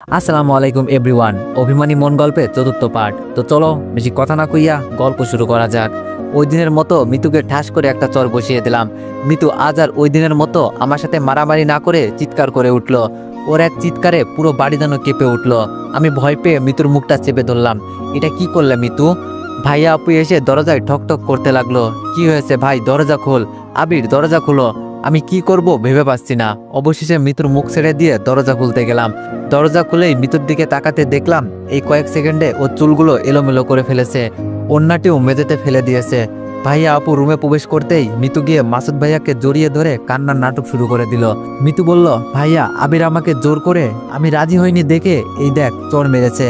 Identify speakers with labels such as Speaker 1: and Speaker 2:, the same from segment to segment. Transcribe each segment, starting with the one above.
Speaker 1: আসসালামু আলাইকুম এভরিওয়ান। অভিমানী মন গল্পে চতুর্থ পার্ট। তো চলো বেশি কথা না কইয়া গল্প শুরু করা যাক। ওই দিনের মতো মিতুকে ঠাস করে একটা চর বসিয়ে দিলাম। মিতু আজ আর ওই দিনের মতো আমার সাথে মারামারি না করে চিৎকার করে উঠল। ওর এক চিৎকারে পুরো বাড়ি যেন কেঁপে উঠল। আমি ভয় পেয়ে মিতুর মুখটা চেপে ধরলাম। এটা কি করলে মিতু? ভাইয়া আপু এসে দরজায় ঠক ঠক করতে লাগলো। কি হয়েছে ভাই, দরজা খোল। আবির দরজা খুলো। আমি কি করব ভেবে পাচ্ছি না। অবশেষে মিতুর মুখ ছেড়ে দিয়ে দরজা খুলতে গেলাম। দরজা খুলেই মিতুর দিকে তাকাতে দেখলাম এই কয়েক সেকেন্ডে ওর চুলগুলো এলোমেলো করে ফেলেছে, ওড়নাটিও মেঝেতে ফেলে দিয়েছে। ভাইয়া আপু রুমে প্রবেশ করতেই মিতু গিয়ে মাসুদ ভাইয়াকে জড়িয়ে ধরে কান্নার নাটক শুরু করে দিল। মিতু বলল, ভাইয়া আবির আমাকে জোর করে, আমি রাজি হইনি দেখে এই দেখ চোর মেরেছে।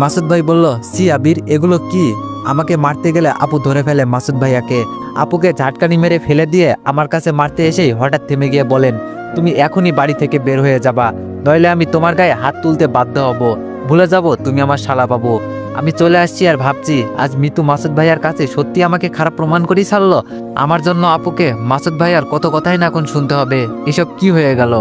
Speaker 1: মাসুদ ভাই বলল, সি আবির এগুলো কি? আমাকে মারতে গেলে আপু ধরে ফেলে মাসুদ ভাইয়াকে। আপুকে ঝাটকানি মেরে ফেলে দিয়ে আমার কাছে মারতে এসেই হঠাৎ থেমে গিয়ে বলেন, তুমি এখনই বাড়ি থেকে বের হয়ে যাবা, নইলে আমি তোমার গায়ে হাত তুলতে বাধ্য হব। ভুলে যাব তুমি আমার শালা পাবো। আমি চলে আসছি আর ভাবছি আজ মিতু মাসুদ ভাইয়ার কাছে সত্যি আমাকে খারাপ প্রমাণ করেই ছাড়লো। আমার জন্য আপুকে মাসুদ ভাইয়ার কত কথাই না এখন শুনতে হবে। এসব কি হয়ে গেল?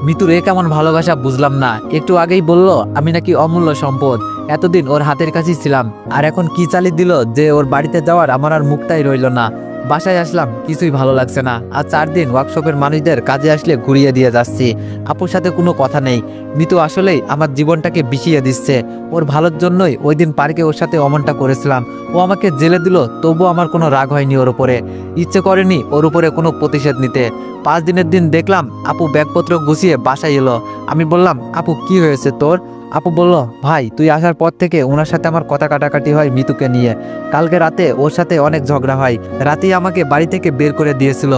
Speaker 1: মিতুর এ কেমন ভালোবাসা বুঝলাম না। একটু আগেই বলল আমি নাকি অমূল্য সম্পদ, এতদিন ওর হাতের কাছেই ছিলাম, আর এখন কি চালি দিল যে ওর বাড়িতে যাওয়ার আমার আর মুখটাই রইল না। বাসায় আসলাম, কিছুই ভালো লাগছে না। আর 4 দিন ওয়ার্কশপের মানুষদের কাজে আসলে ঘুরিয়ে দিয়ে যাচ্ছি। আপুর সাথে কোনো কথা নেই। মিতু আসলেই আমার জীবনটাকে বিষিয়ে দিচ্ছে। ওর ভালোর জন্যই ওই দিন পার্কে ওর সাথে অমনটা করেছিলাম। ও আমাকে জেলে দিল, তবুও আমার কোনো রাগ হয়নি ওর উপরে। ইচ্ছে করেনি ওর উপরে কোনো প্রতিশোধ নিতে। 5 দিনের দিন দেখলাম আপু ব্যাগপত্র গুছিয়ে বাসায় এলো। আমি বললাম, আপু কি হয়েছে তোর? আপু বলল, ভাই তুই আসার পর থেকে ওনার সাথে আমার কথা কাটাকাটি হয় মিতুকে নিয়ে। কালকে রাতে ওর সাথে অনেক ঝগড়া হয়। রাতেই আমাকে বাড়ি থেকে বের করে দিয়েছিল,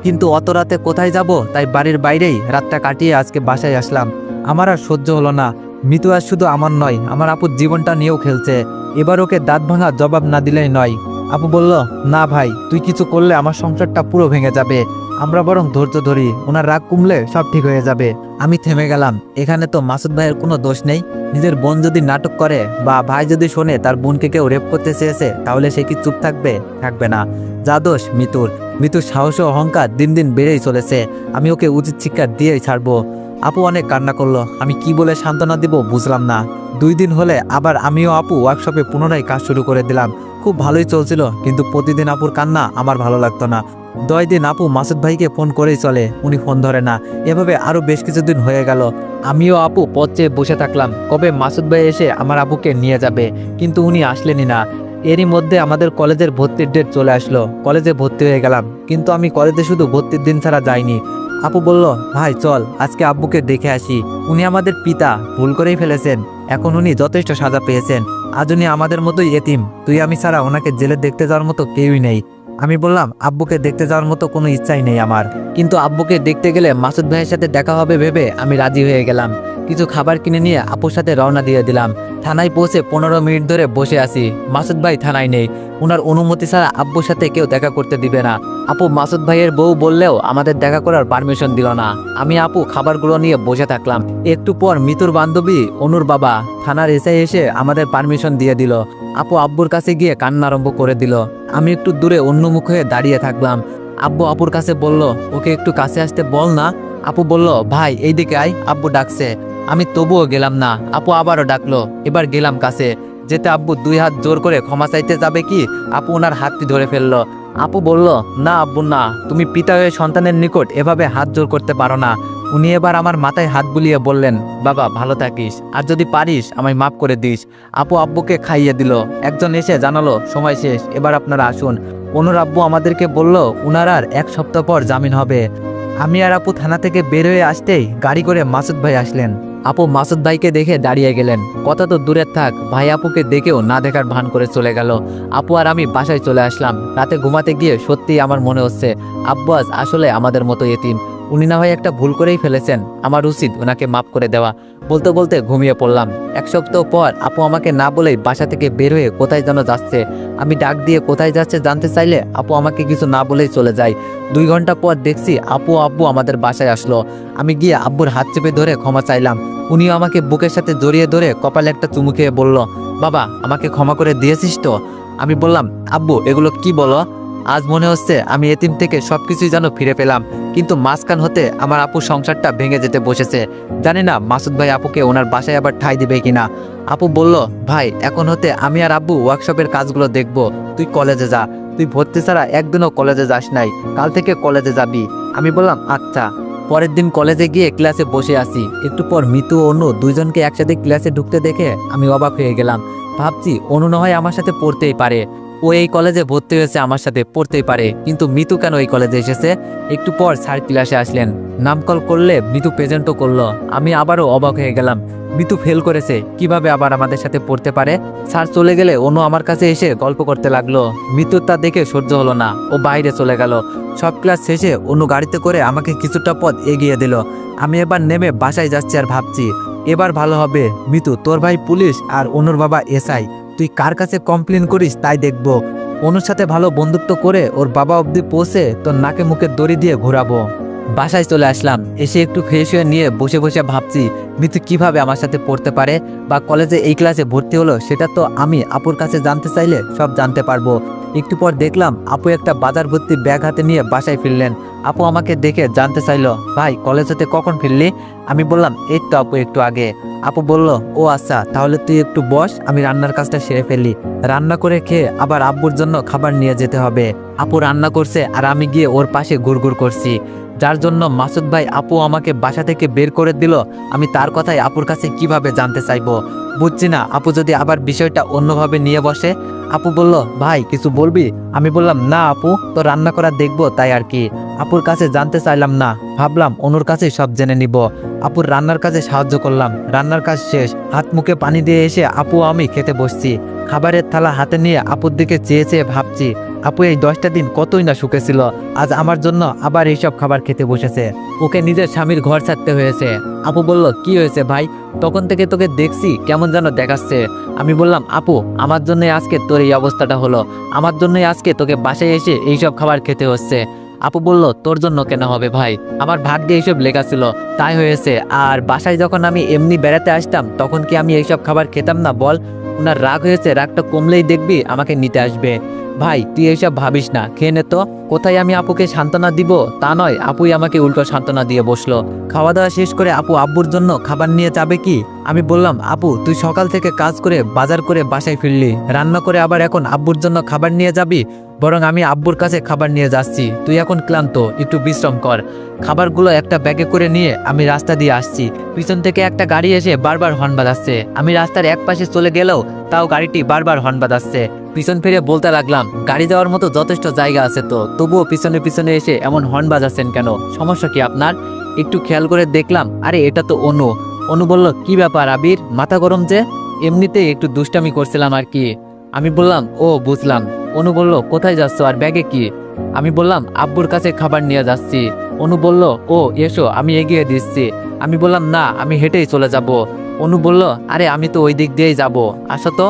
Speaker 1: কিন্তু অত রাতে কোথায় যাব, তাই বাড়ির বাইরেই রাতটা কাটিয়ে আজকে বাসায় আসলাম। আমার আর সহ্য হলো না। মিতু আর শুধু আমার নয়, আমার আপুর জীবনটা নিয়েও খেলছে। এবার ওকে দাঁত ভাঙা জবাব না দিলেই নয়। আপু বলল, না ভাই তুই কিছু করলে আমার সংসারটা পুরো ভেঙে যাবে। আমরা বরং ধৈর্য ধরি, ওনার রাগ কমলে সব ঠিক হয়ে যাবে। আমি থেমে গেলাম। এখানে তো মাসুদ ভাইয়ের কোনো দোষ নেই। নিজের বোন যদি নাটক করে বা ভাই যদি শোনে তার বোনকে কেউ রেপ করতে চেয়েছে, তাহলে সে কি চুপ থাকবে? থাকবে না। যা দোষ মিতুর। মিতুর সাহস ও অহংকার দিন দিন বেড়েই চলেছে। আমি ওকে উচিত শিক্ষা দিয়েই ছাড়বো। আপু অনেক কান্না করলো। আমি কি বলে সান্ত্বনা দিব বুঝলাম না। 2 দিন হলে আবার আমিও আপু ওয়ার্কশপে পুনরায় কাজ শুরু করে দিলাম। খুব ভালোই চলছিল, কিন্তু প্রতিদিন আপুর কান্না আমার ভালো লাগতো না। 10 দিন আপু মাসুদ ভাইকে ফোন করেই চলে, উনি ফোন ধরে না। এভাবে আরো বেশ কিছুদিন হয়ে গেল। আমিও আপু পথ চেয়ে বসে থাকলাম কবে মাসুদ ভাই এসে আমার আপুকে নিয়ে যাবে, কিন্তু উনি আসলেনই না। এরই মধ্যে আমাদের কলেজের ভর্তির ডেট চলে আসলো। কলেজে ভর্তি হয়ে গেলাম, কিন্তু আমি কলেজে শুধু ভর্তির দিন ছাড়া যাইনি। আপু বলল, ভাই চল আজকে আব্বুকে দেখে আসি। উনি আমাদের পিতা, ভুল করেই ফেলেছেন। এখন উনি যথেষ্ট সাজা পেয়েছেন। আজ উনি আমাদের মতোই এতিম। তুই আমি ছাড়া ওনাকে জেলে দেখতে যাওয়ার মতো কেউই নেই। আমি বললাম, আব্বুকে দেখতে যাওয়ার মতো কোনো ইচ্ছাই নেই আমার, কিন্তু আব্বুকে দেখতে গেলে মাসুদ ভাইয়ের সাথে দেখা হবে ভেবে আমি রাজি হয়ে গেলাম। কিছু খাবার কিনে নিয়ে আপুর সাথে রওনা দিয়ে দিলাম। থানায় পৌঁছে 15 মিনিট ধরে বসে আছি। মাসুদ ভাই থানায় নেই। ওনার অনুমতি ছাড়া আব্বুর সাথে কেউ দেখা করতে দিবে না। আপু মাসুদ ভাইয়ের বউ বললেও আমাদের দেখা করার পারমিশন দিল না। আমি আপু খাবারগুলো নিয়ে বসে থাকলাম। একটু পর মিতুর বান্ধবী অনুর বাবা থানার এসে এসে আমাদের পারমিশন দিয়ে দিল। আপু আব্বুর কাছে গিয়ে কান্না আরম্ভ করে দিল। আমি একটু দূরে অন্যমুখ হয়ে দাঁড়িয়ে থাকলাম। আব্বু আপুর কাছে বলল, ওকে একটু কাছে আসতে বল না। আপু বলল, ভাই এইদিকে আয়, আব্বু ডাকছে। আমি তবুও গেলাম না। আপু আবারও ডাকলো। এবার গেলাম কাছে। যেতে আব্বু 2 হাত জোর করে ক্ষমা চাইতে যাবে কি, আপু ওনার হাতটি ধরে ফেললো। আপু বলল, না আব্বু না, তুমি পিতা হয়ে সন্তানের নিকট এভাবে হাত জোর করতে পারো না। উনি এবার আমার মাথায় হাত বুলিয়ে বললেন, বাবা ভালো থাকিস, আর যদি পারিস আমায় মাফ করে দিস। আপু আব্বুকে খাইয়ে দিল। একজন এসে জানালো, সময় শেষ, এবার আপনারা আসুন। অনুর আব্বু আমাদেরকে বলল, উনার আর 1 সপ্তাহ পর জামিন হবে। আমি আর আপু থানা থেকে বের হয়ে আসতেই গাড়ি করে মাসুদ ভাই আসলেন। আপু মাসুদ ভাইকে দেখে দাঁড়িয়ে গেলেন। কথা তো দূরের থাক, ভাই আপুকে দেখেও না দেখার ভান করে চলে গেল। আপু আর আমি বাসায় চলে আসলাম। রাতে ঘুমাতে গিয়ে সত্যিই আমার মনে হচ্ছে আব্বু আজ আসলে আমাদের মতো এতিম। উনি না হয় একটা ভুল করেই ফেলেছেন, আমার উচিত ওনাকে মাফ করে দেওয়া। বলতে বলতে ঘুমিয়ে পড়লাম। 1 সপ্তাহ পর আপু আমাকে না বলেই বাসা থেকে বের হয়ে কোথায় যেন যাচ্ছে। আমি ডাক দিয়ে কোথায় যাচ্ছে জানতে চাইলে আপু আমাকে কিছু না বলেই চলে যায়। 2 ঘন্টা পর দেখছি আপু আব্বু আমাদের বাসায় আসলো। আমি গিয়ে আব্বুর হাত চেপে ধরে ক্ষমা চাইলাম। উনিও আমাকে বুকের সাথে জড়িয়ে ধরে কপালে একটা চুমু খেয়ে বলল, বাবা আমাকে ক্ষমা করে দিয়েছিস তো? আমি বললাম, আব্বু এগুলো কি বলো? আজ মনে হচ্ছে আমি এতিম থেকে সবকিছুই যেন ফিরে পেলাম, কিন্তু মাঝখান হতে আমার আপুর সংসারটা ভেঙে যেতে বসেছে। জানি না মাসুদ ভাই আপুকে ওনার বাসায় আবার ঠাঁই দিবে কিনা। আপু বলল, ভাই এখন হতে আমি আর আব্বু ওয়ার্কশপের কাজগুলো দেখব, তুই কলেজে যা, তুই ভর্তি ছাড়া একদিনও কলেজে যাস নাই, কাল থেকে কলেজে যাবি। আমি বললাম আচ্ছা। পরের দিন কলেজে গিয়ে ক্লাসে বসে আছি, একটু পর মিতু ও অনু দুইজনকে একসাথে ক্লাসে ঢুকতে দেখে আমি অবাক হয়ে গেলাম। ভাবছি অনু না হয় আমার সাথে পড়তেই পারে, ও এই কলেজে ভর্তি হয়েছে আমার সাথে পড়তেই পারে, কিন্তু মিতু কেন এই কলেজে এসেছে? একটু পর স্যার ক্লাসে আসলেন, নাম কল করলে মিতু প্রেজেন্টও করলো। আমি আবারও অবাক হয়ে গেলাম, মিতু ফেল করেছে, কিভাবে আবার আমাদের সাথে পড়তে পারে? স্যার চলে গেলে অনু আমার কাছে এসে গল্প করতে লাগলো। মিতু তা দেখে সহ্য হলো না, ও বাইরে চলে গেল। সব ক্লাস শেষে অনু গাড়িতে করে আমাকে কিছুটা পথ এগিয়ে দিল। আমি এবার নেমে বাসায় যাচ্ছি আর ভাবছি এবার ভালো হবে। মিতু, তোর ভাই পুলিশ আর অনুর বাবা এসআই, তুই কার কাছে কমপ্লেন করিস তাই দেখবো। অনুর সাথে ভালো বন্ধুত্ব করে ওর বাবা অবধি পৌঁছে তোর নাকে মুখে দড়ি দিয়ে ঘোরাবো। বাসায় চলে আসলাম, এসে একটু ফ্রেশ হয়ে নিয়ে বসে বসে ভাবছি মিতু কিভাবে আমার সাথে পড়তে পারে বা কলেজে এই ক্লাসে ভর্তি হলো, সেটা তো আমি আপুর কাছে জানতে চাইলে সব জানতে পারবো। একটু পর দেখলাম আপু একটা বাজার ভর্তি ব্যাগ হাতে নিয়ে বাসায় ফিরলেন। আপু আমাকে দেখে জানতে চাইলো, ভাই কলেজ হতে কখন ফিরলি? আমি বললাম এই তো আপু একটু আগে। আপু বলল, ও আচ্ছা, তাহলে তুই একটু বস, আমি রান্নার কাজটা সেরে ফেলি। রান্না করে খেয়ে আবার আব্বুর জন্য খাবার নিয়ে যেতে হবে। আপু রান্না করছে আর আমি গিয়ে ওর পাশে ঘুরঘুর করছি, যার জন্য মাসুদ ভাই আপু আমাকে বাসা থেকে বের করে দিল। আমি তার কথাই আপুর কাছে কিভাবে জানতে চাইবো? বুঝছি না, আপু যদি আবার বিষয়টা অন্যভাবে নিয়ে বসে। আপু বলল, ভাই কিছু বলবি? আমি বললাম, না আপু, তো রান্না করা দেখবো তাই আর কি। আপুর কাছে জানতে চাইলাম না, ভাবলাম অনুর কাছে সব জেনে নিব। আপুর রান্নার কাজে সাহায্য করলাম। রান্নার কাজ শেষ, হাত মুখে পানি দিয়ে এসে আপু আমি খেতে বসছি। খাবারের থালা হাতে নিয়ে আপুর দিকে চেয়ে চেয়ে ভাবছি, আপু এই 10টা দিন কতই না সুখে ছিল, আজ আমার জন্য আবার এইসব খাবার খেতে বসেছে। ওকে নিজের স্বামীর ঘর ছাড়তে হয়েছে। আপু বলল, কি হয়েছে ভাই? তখন থেকে তোকে দেখছি কেমন যেন দেখাচ্ছে। আমি বললাম, আপু আমার জন্যই আজকে তোর এই অবস্থাটা হলো, আমার জন্যই আজকে তোকে বাসায় এসে এইসব খাবার খেতে হচ্ছে। আপু বলল, তোর জন্য কেন হবে ভাই, আমার ভাগ্যে এইসব লেখা ছিল তাই হয়েছে। আর বাসায় যখন আমি এমনি বেড়াতে আসতাম তখন কি আমি এইসব খাবার খেতাম না বল? ওনার রাগ হয়েছে, রাগটা কমলেই দেখবি আমাকে নিতে আসবে। ভাই তুই এইসব ভাবিস না, খেয়ে নে তো। কোথায় আমি আপুকে সান্ত্বনা দিব তা নয়, আপুই আমাকে উল্টো সান্ত্বনা দিয়ে বসলো। খাওয়া দাওয়া শেষ করে আপু আব্বুর জন্য খাবার নিয়ে যাবে কি? আমি বললাম, আপু তুই সকাল থেকে কাজ করে বাজার করে বাসায় ফিরলি, রান্না করে আবার এখন আব্বুর জন্য খাবার নিয়ে যাবি? বরং আমি আব্বুর কাছে খাবার নিয়ে যাচ্ছি, তুই এখন ক্লান্ত, একটু বিশ্রাম কর। খাবারগুলো একটা ব্যাগে করে নিয়ে আমি রাস্তা দিয়ে আসছি, পিছন থেকে একটা গাড়ি এসে বারবার হর্ন বাজাচ্ছে। আমি রাস্তার এক পাশে চলে গেলেও তাও গাড়িটি বারবার হর্ন বাজাচ্ছে। পিছন ফিরে বলতে লাগলাম, গাড়ি যাওয়ার মতো যথেষ্ট জায়গা আছে তো, তবুও পিছনে পিছনে এসে এমন হর্ন বাজাচ্ছেন কেন? সমস্যা কি আপনার? একটু খেয়াল করে দেখলাম, আরে এটা তো অনু। অনু বলল, কি ব্যাপার আবির, মাথা গরম যে? এমনিতেই একটু দুষ্টামি করছিলাম আর কি। আমি বললাম, ও বুঝলাম। অনু বলল, কোথায় যাচ্ছ আর ব্যাগে কি? আমি বললাম, আব্বুর কাছে খাবার নিয়ে যাচ্ছি। অনু বলল, ও এসো আমি এগিয়ে দিচ্ছি। আমি বললাম, না আমি হেঁটেই চলে যাব। অনু বলল, আরে আমি তো ওই দিক দিয়েই যাব, আসো তো।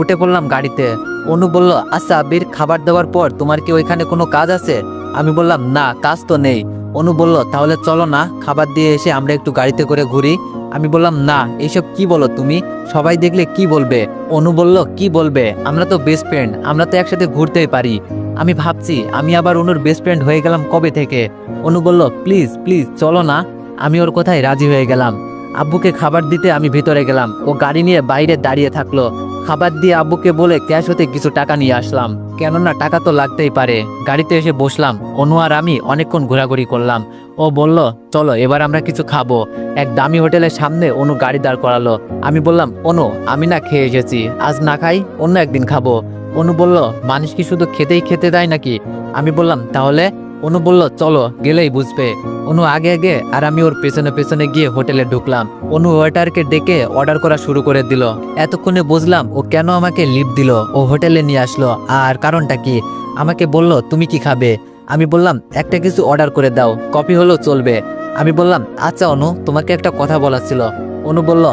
Speaker 1: উঠে পড়লাম গাড়িতে। অনু বলল, আচ্ছা আবির, খাবার দেওয়ার পর তোমার কি ওইখানে কোনো কাজ আছে? আমি বললাম, না কাজ তো নেই। অনু বলল, তাহলে চলো না, খাবার দিয়ে এসে আমরা একটু গাড়িতে করে ঘুরি। আমি বললাম, না এইসব কি বলো তুমি, সবাই দেখলে কি বলবে? অনু বলল, কি বলবে, আমরা তো বেস্ট ফ্রেন্ড, আমরা তো একসাথে ঘুরতেই পারি। আমি ভাবছি আমি আবার অনুর বেস্ট ফ্রেন্ড হয়ে গেলাম কবে থেকে। অনু বলল, প্লিজ প্লিজ চলো না। আমি ওর কথায় রাজি হয়ে গেলাম। আব্বুকে খাবার দিতে আমি ভিতরে গেলাম, ও গাড়ি নিয়ে বাইরে দাঁড়িয়ে থাকলো। খাবার দিয়ে আব্বুকে বলে ক্যাশ হতে কিছু টাকা নিয়ে আসলাম, কেননা টাকা তো লাগতেই পারে। গাড়িতে এসে বসলাম, অনু আর আমি অনেকক্ষণ ঘোরাঘুরি করলাম। ও বলল, চলো এবার আমরা কিছু খাবো। এক দামি হোটেলের সামনে অনু গাড়ি দাঁড় করালো। আমি বললাম, অনু আমি না খেয়ে এসেছি, আজ না খাই অন্য একদিন খাবো। অনু বলল, মানুষ কি শুধু খেতেই খেতে দেয় নাকি? আমি বললাম, তাহলে? অনু বলল, চলো গেলেই বুঝবে। অনু আগে আগে আর আমি ওর পেছনে পেছনে গিয়ে হোটেলে ঢুকলাম। অনু ওয়েটারকে ডেকে অর্ডার করা শুরু করে দিল। এতক্ষণে বুঝলাম ও কেন আমাকে লিফট দিল, ও হোটেলে নিয়ে আসলো। আর কারণটা কি? আমাকে বলল, তুমি কি খাবে? আমি বললাম, একটা কিছু অর্ডার করে দাও, কফি হলেও চলবে। আমি বললাম, আচ্ছা অনু, তোমাকে একটা কথা বলার ছিল। অনু বলল,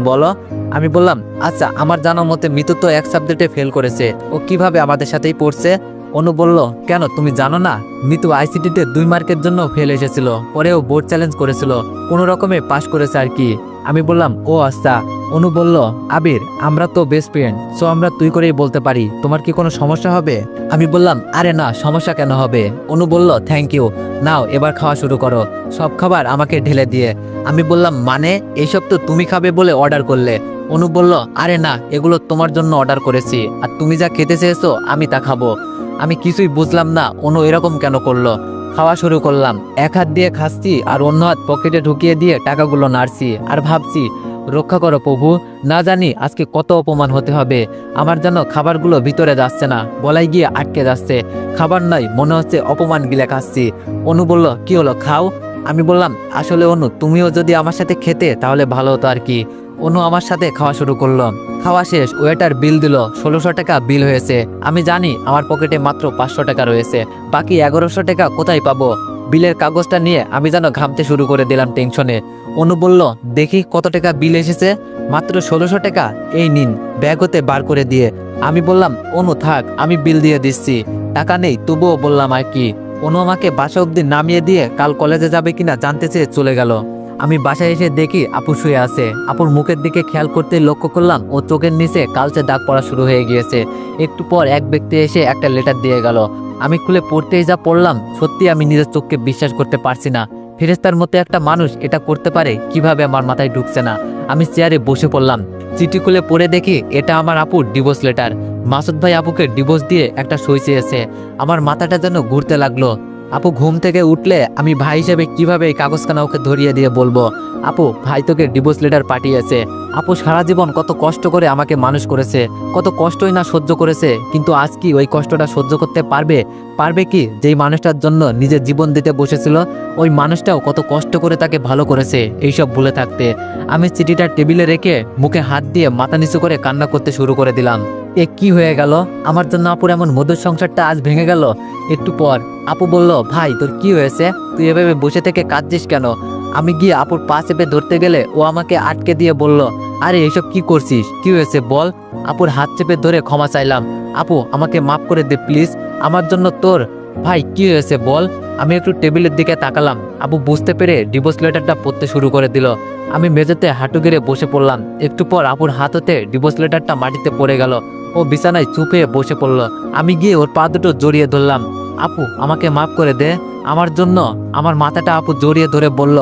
Speaker 1: বলো। আমি বললাম, আচ্ছা আমার জানা মতে মিতু তো এক সাবজেক্টে ফেল করেছে, ও কিভাবে আমাদের সাথেই পড়ছে? অনু বলল, কেন তুমি জানো না? মিতু আইসিটিতে 2 মার্কের জন্য ফেল এসেছিল, পরেও বোর্ড চ্যালেঞ্জ করেছিল, কোনো রকমে পাশ করেছে আর কি। আমি বললাম, ও আচ্ছা। অনু বলল, আবির আমরা তো বেস্ট ফ্রেন্ড, সো আমরা তুই করেই বলতে পারি, তোমার কি কোনো সমস্যা হবে? আমি বললাম, আরে না, সমস্যা কেন হবে? অনু বলল, থ্যাংক ইউ, নাও এবার খাওয়া শুরু করো, সব খাবার আমাকে ঢেলে দিয়ে। আমি বললাম, মানে এইসব তো তুমি খাবে বলে অর্ডার করলে। অনু বলল, আরে না, এগুলো তোমার জন্য অর্ডার করেছি, আর তুমি যা খেতে চেয়েছো আমি তা খাবো। আমি কিছুই বুঝলাম না অনু এরকম কেন করলো। খাওয়া শুরু করলাম, এক হাত দিয়ে খাচ্ছি আর অন্য হাত পকেটে ঢুকিয়ে দিয়ে টাকাগুলো নাড়ছি আর ভাবছি, রক্ষা করো প্রভু, না জানি আজকে কত অপমান হতে হবে। আমার যেন খাবারগুলো ভিতরে যাচ্ছে না, গলায় গিয়ে আটকে যাচ্ছে। খাবার নয়, মনে হচ্ছে অপমান গিলে খাচ্ছি। অনু বলল, কি হলো, খাও। আমি বললাম, আসলে অনু তুমিও যদি আমার সাথে খেতে তাহলে ভালো হতো আর কি। অনু আমার সাথে খাওয়া শুরু করলো। খাওয়া শেষ, ওয়েটার বিল দিল, 1600 টাকা বিল হয়েছে। আমি জানি আমার পকেটে মাত্র 500 টাকা রয়েছে, বাকি 1100 টাকা কোথায় পাবো? বিলের কাগজটা নিয়ে আমি যেন ঘামতে শুরু করে দিলাম টেনশনে। অনু বলল, দেখি কত টাকা বিল এসেছে। মাত্র 1600 টাকা, এই নিন, ব্যাগ হতে বার করে দিয়ে। আমি বললাম, অনু থাক, আমি বিল দিয়ে দিচ্ছি। টাকা নেই তবুও বললাম আর কি। অনু আমাকে বাসা অব্দি নামিয়ে দিয়ে কাল কলেজে যাবে কিনা জানতে চেয়ে চলে গেল। আমি বাসায় এসে দেখি আপু শুয়ে আছে। আপুর মুখের দিকে খেয়াল করতে লক্ষ্য করলাম ও চোখের নিচে কালচে দাগ পড়া শুরু হয়ে গিয়েছে। একটু পর এক ব্যক্তি এসে একটা লেটার দিয়ে গেল। আমি খুলে পড়তেই যা পড়লাম, সত্যি আমি নিজের চোখকে বিশ্বাস করতে পারছি না। ফেরেস্তার মতো একটা মানুষ এটা করতে পারে কিভাবে আমার মাথায় ঢুকছে না। আমি চেয়ারে বসে পড়লাম, চিঠি খুলে পড়ে দেখি এটা আমার আপুর ডিভোর্স লেটার। মাসুদ ভাই আপুকে ডিভোর্স দিয়ে একটা সই চেয়েছে। আমার মাথাটা যেন ঘুরতে লাগলো। আপু ঘুম থেকে উঠলে আমি ভাই হিসেবে কিভাবে এই কাগজখানা ওকে ধরিয়ে দিয়ে বলবো, আপু ভাই তোকে ডিভোর্স লেটার পাঠিয়েছে। আপু সারা জীবন কত কষ্ট করে আমাকে মানুষ করেছে, কত কষ্টই না সহ্য করেছে, কিন্তু আজ কি ওই কষ্টটা সহ্য করতে পারবে কি? যেই মানুষটার জন্য নিজের জীবন দিতে বসেছিল, ওই মানুষটাও কত কষ্ট করে তাকে ভালো করেছে এইসব ভুলে থাকতে। আমি চিঠিটা টেবিলে রেখে মুখে হাত দিয়ে মাথা নিচু করে কান্না করতে শুরু করে দিলাম। এ কি হয়ে গেল? আমার জন্য আপুর এমন মধুর সংসারটা আজ ভেঙে গেল। একটু পর আপু বলল, ভাই তোর কি হয়েছে? তুই এভাবে বসে থেকে কাঁদছিস কেন? আমি গিয়ে আপুর পা চেপে ধরতে গেলে ও আমাকে আটকে দিয়ে বলল, আরে এসব কি করছিস, কি হয়েছে বল। আপুর হাত চেপে ধরে ক্ষমা চাইলাম, আপু আমাকে মাফ করে দে প্লিজ, আমার জন্য তোর। ভাই কি হয়েছে বল। আমি একটু টেবিলের দিকে তাকালাম। আপু বুঝতে পেরে ডিভোর্স লেটারটা পড়তে শুরু করে দিল। আমি মেঝেতে হাঁটু গেড়ে বসে পড়লাম। একটু পর আপুর হাত হতে ডিভোর্স লেটারটা মাটিতে পড়ে গেল। ও বিছানায় চুপ হয়ে বসে পড়ল। আমি গিয়ে ওর পা দুটো জড়িয়ে ধরলাম। আপু আমাকে মাফ করে দে আমার জন্য। আমার মাথাটা আপু জড়িয়ে ধরে বলল,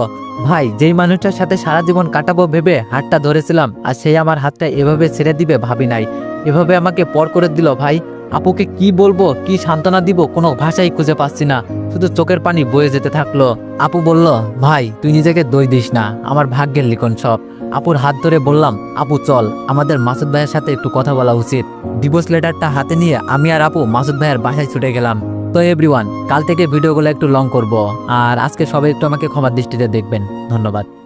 Speaker 1: ভাই যেই মানুষটার সাথে সারা জীবন কাটাবো ভেবে হাতটা ধরেছিলাম, আর সেই আমার হাতটা এভাবে ছেড়ে দিবে ভাবি নাই। এভাবে আমাকে পর করে দিল ভাই। আপুকে কি বলবো, কি সান্ত্বনা দিব, কোনো ভাষাই খুঁজে পাচ্ছি না, শুধু চোখের পানি বয়ে যেতে থাকলো। আপু বলল, ভাই তুই নিজেকে দোষ দিস না, আমার ভাগ্যের লিখন সব। আপুর হাত ধরে বললাম, আপু চল, আমাদের মাসুদ ভাইয়ের সাথে একটু কথা বলা উচিত। ডিভোর্স লেটারটা হাতে নিয়ে আমি আর আপু মাসুদ ভাইয়ের বাসায় ছুটে গেলাম। তো এভরিওয়ান, কাল থেকে ভিডিওগুলো একটু লং করব, আর আজকে সবাই একটু আমাকে ক্ষমার দৃষ্টিতে দেখবেন। ধন্যবাদ।